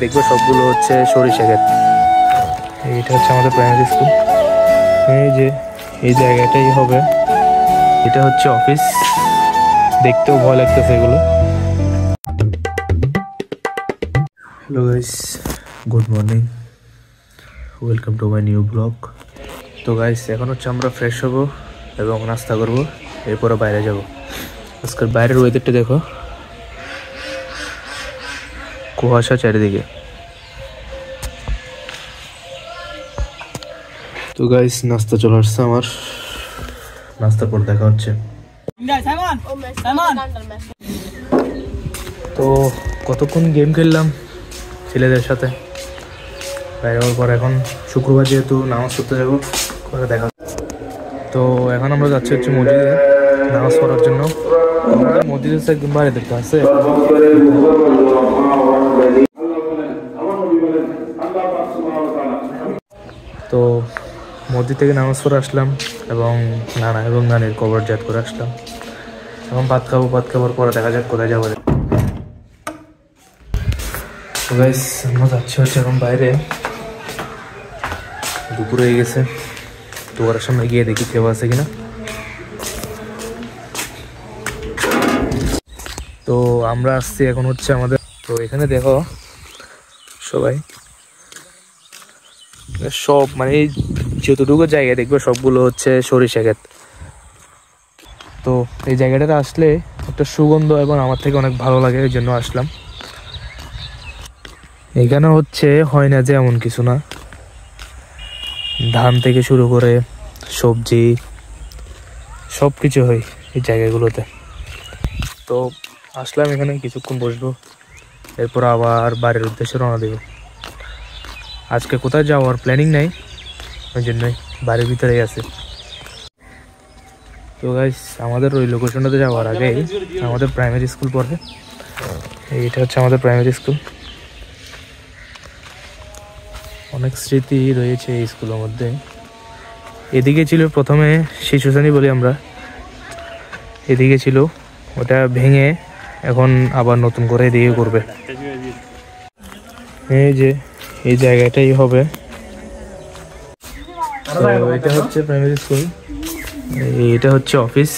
দেখবো সবগুলো হচ্ছে সরিষা ক্ষেত। এইটা হচ্ছে আমাদের প্রাইমারি স্কুল। এই যে এই জায়গাটাই হবে, এটা হচ্ছে অফিস। দেখতেও ভয় লাগতেছে এগুলো। Hello guys, good morning, welcome to my new blog. তো গাইস এখন হচ্ছে আমরা ফ্রেশ হবো এবং নাস্তা করবো, এরপরে বাইরে যাব। আজকের বাইরের ওয়েদারটা দেখো, কুয়াশা চারিদিকে। তো গাইস নাস্তা চলে আসছে আমার, নাস্তার পর দেখা হচ্ছে। তো কতক্ষণ গেম খেললাম ছেলেদের সাথে, বাইরে হওয়ার পর এখন শুক্রবার যেহেতু নামাজ পড়তে যাবো, করে দেখা। তো এখন আমরা যাচ্ছি হচ্ছে মসজিদে নামাজ পড়ার জন্য। মসজিদ হচ্ছে একদম বাইরে দেখতে আসছে। তো মসজিদ থেকে নামাজ পড়ে আসলাম এবং নানা এবং নানির কবর জাত করে আসলাম। এখন ভাত খাবো, ভাত খাবার পরে দেখা যাক কোথায় যাবো। তো গাইস আমরা যাচ্ছি হচ্ছে এখন বাইরে, দুপুর হয়ে গেছে। দোকানের সামনে গিয়ে দেখি কেউ আছে কিনা। তো আমরা আসছি এখন হচ্ছে আমাদের, তো এখানে দেখো সবাই সব মানে যতটুকু জায়গায় দেখবে সবগুলো হচ্ছে সরিষা ক্ষেত। তো এই জায়গাটাতে আসলে একটা সুগন্ধ এবং আমার থেকে অনেক ভালো লাগে, এই জন্য আসলাম। এখানে হচ্ছে হয় না যে এমন কিছু না, ধান থেকে শুরু করে সবজি সব কিছু হয় এই জায়গাগুলোতে। তো আসলাম এখানে, কিছুক্ষণ বসবো, এরপর আবার বাড়ির উদ্দেশ্যে রওনা দেব। আজকে কোথায় যাওয়ার প্ল্যানিং নাই, ওই জন্যই বাড়ির ভিতরেই আছে। তো গাইস আমাদের ওই লোকেশনটাতে যাওয়ার আগে আমাদের প্রাইমারি স্কুল পড়ে, এইটা হচ্ছে আমাদের প্রাইমারি স্কুল। অনেক স্মৃতি রয়েছে এই স্কুলের মধ্যে। এদিকে ছিল প্রথমে শিশু শ্রেণী বলি আমরা, এদিকে ছিল, ওটা ভেঙে এখন আবার নতুন করে এদিকে করবে। এই যে এই জায়গাটাই হবে। এটা হচ্ছে প্রাইমারি স্কুল, এটা হচ্ছে অফিস,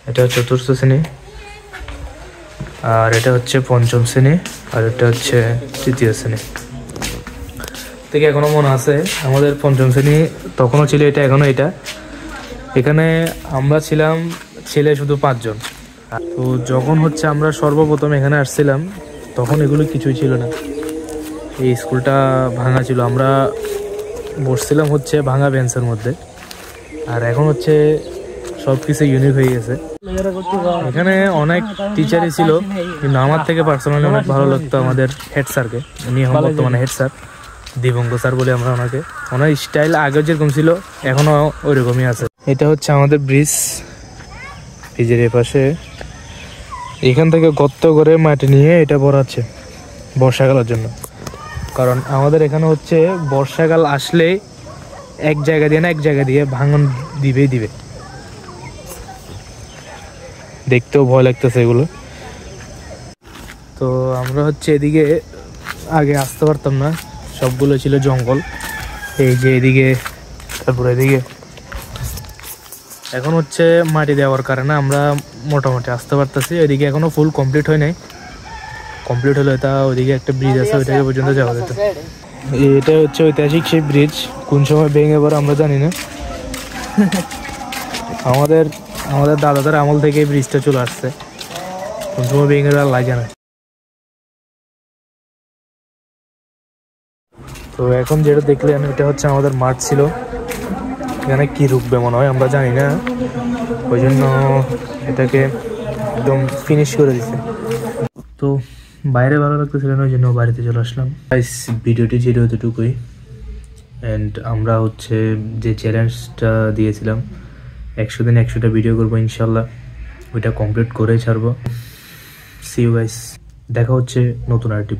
এটা চতুর্থ শ্রেণী, আর এটা হচ্ছে পঞ্চম শ্রেণী, আর এটা হচ্ছে তৃতীয় শ্রেণী। থেকে এখনো মনে আছে আমাদের পঞ্চম শ্রেণী তখনও ছিল এটা, এখনো এটা। এখানে আমরা ছিলাম ছেলে শুধু 5 জন। তো যখন হচ্ছে আমরা সর্বপ্রথম এখানে আসছিলাম তখন এগুলো কিছুই ছিল না, এই স্কুলটা ভাঙা ছিল। আমরা বসছিলাম হচ্ছে ভাঙা বেঞ্চের মধ্যে, আর এখন হচ্ছে সব কিছু ইউনিক হয়ে গেছে। এখানে অনেক টিচারই ছিল, কিন্তু আমার থেকে পার্সোনালি অনেক ভালো লাগতো আমাদের হেড স্যারকে। উনি এখন বর্তমানে হেড স্যার, দিবঙ্গ স্যার বলে আমরা ওনাকে। ওনার স্টাইল আগে যেরকম ছিল এখনো ওইরকমই আছে। এটা হচ্ছে আমাদের ব্রিজ, ব্রিজের এপাশে এখান থেকে গর্ত করে মাটি নিয়ে এটা ভরাচ্ছে বর্ষাকালের জন্য। কারণ আমাদের এখানে হচ্ছে বর্ষাকাল আসলে এক জায়গা দিয়ে না এক জায়গা দিয়ে ভাঙন দিবেই দিবে। দেখতেও ভয় লাগতেছে এগুলো। তো আমরা হচ্ছে এদিকে আগে আসতে পারতাম না, সবগুলো ছিল জঙ্গল। এই যে এদিকে, তারপরে এদিকে এখন হচ্ছে মাটি দেওয়ার কারণে আমরা মোটামুটি আসতে পারতেছি। এদিকে এখনো ফুল কমপ্লিট হয় নাই, কমপ্লিট হলে তা ওইদিকে একটা ব্রিজ আছে, ওইটাকে পর্যন্ত যাওয়া যেত। এটা হচ্ছে ঐতিহাসিক সেই ব্রিজ, কোন সময় ভেঙে পড়ে আমরা জানি না। আমাদের দাদাদের আমল থেকে এই ব্রিজটা চলে আসছে, কোন সময় ভেঙে পড়ে আল্লাহ জানে। তো এখন যেটা দেখলেন এটা হচ্ছে আমাদের মাঠ ছিল, এখানে কি রুখবে মনে হয় আমরা জানি না, ওই জন্য এটাকে একদম ফিনিশ করে দিছে। তো বাইরে ভালো লাগতেছিল না, ওই জন্য বাড়িতে চলে আসলাম। ভিডিওটি ছিল এতটুকুই, অ্যান্ড আমরা হচ্ছে যে চ্যালেঞ্জটা দিয়েছিলাম 100 দিন 100টা ভিডিও করবো ইনশাল্লাহ, ওইটা কমপ্লিট করে ছাড়বো। সি ইউ গাইস, দেখা হচ্ছে নতুন আরেকটি।